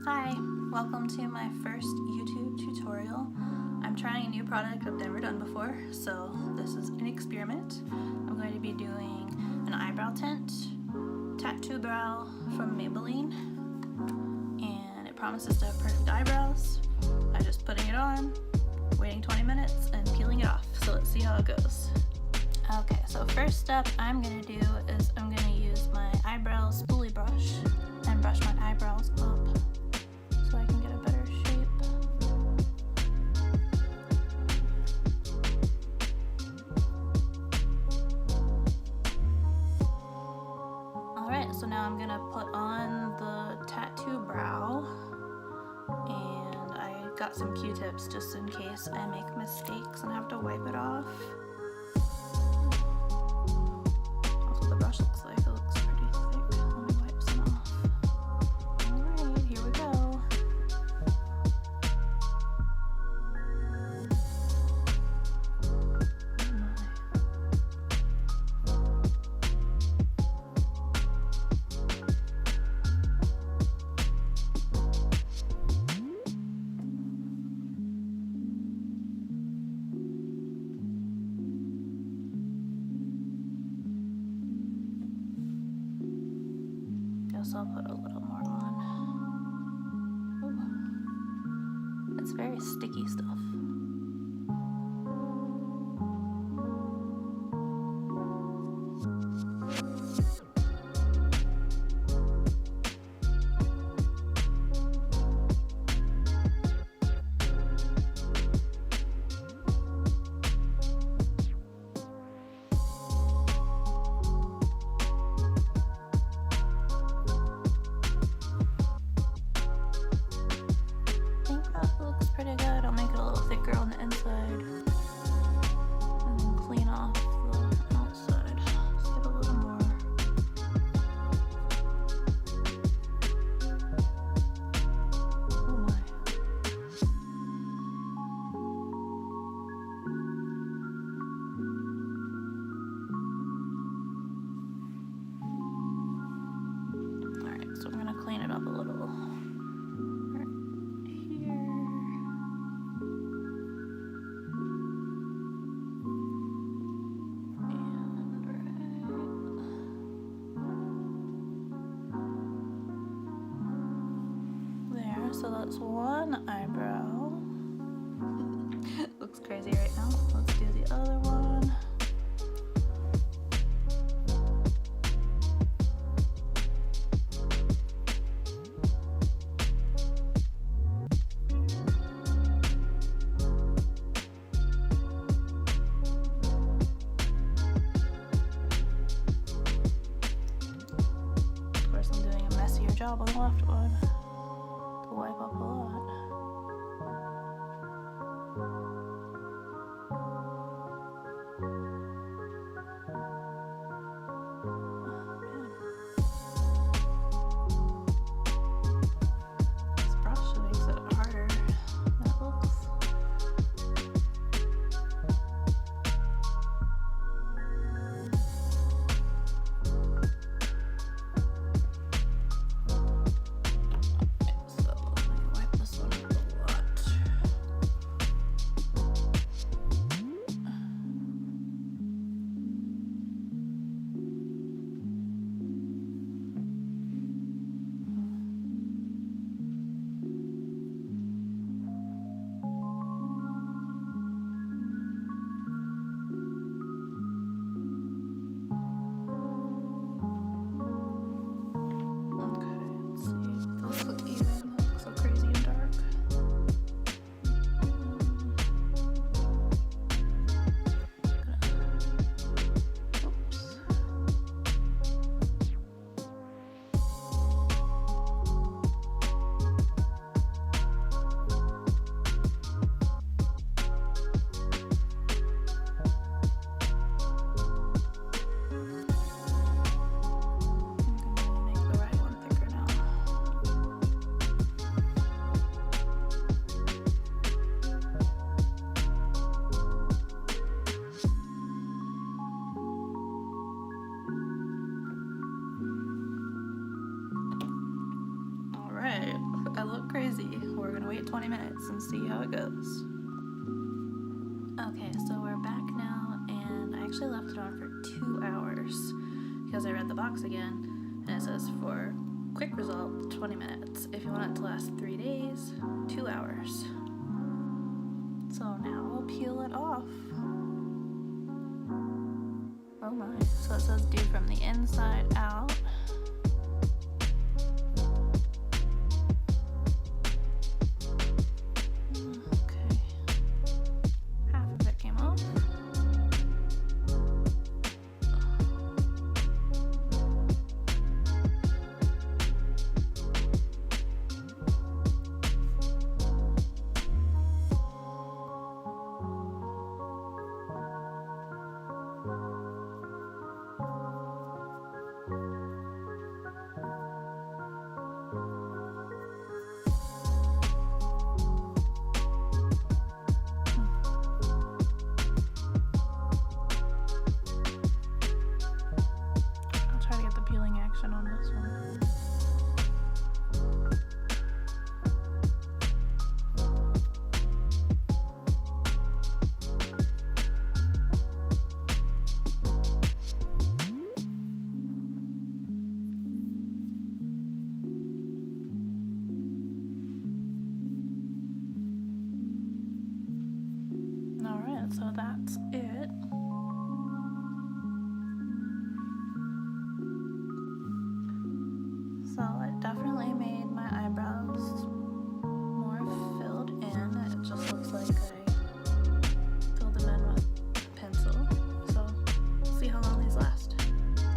Hi, welcome to my first YouTube tutorial. I'm trying a new product I've never done before, so this is an experiment. I'm going to be doing an eyebrow tint, tattoo brow from Maybelline, and it promises to have perfect eyebrows by just putting it on, waiting 20 minutes, and peeling it off. So let's see how it goes. Okay, so first step I'm going to do is I'm going to use my eyebrow spoolie brush and brush my eyebrows up so I can get a better shape. Alright, so now I'm going to put on the tattoo brow, and I got some Q-tips just in case I make mistakes and have to wipe it off. That's what the brush looks like. It looks pretty thick. Let me wipe some off. Alright, here we go. Guess I'll put a little more on. Ooh. It's very sticky stuff. Looks pretty good. I'll make it a little thicker on the inside and then clean off the outside. Let's get a little more. Oh my. Alright, so I'm gonna clean it up a little. So that's one eyebrow. Looks crazy right now. Let's do the other one. Of course, I'm doing a messier job on the left one. Wipe up a lot. This brush makes it harder than it looks. minutes and see how it goes. Okay, so we're back now, and I actually left it on for 2 hours because I read the box again, and it says for quick result, 20 minutes. If you want it to last 3 days, 2 hours. So now we'll peel it off. Oh my. So it says do from the inside out.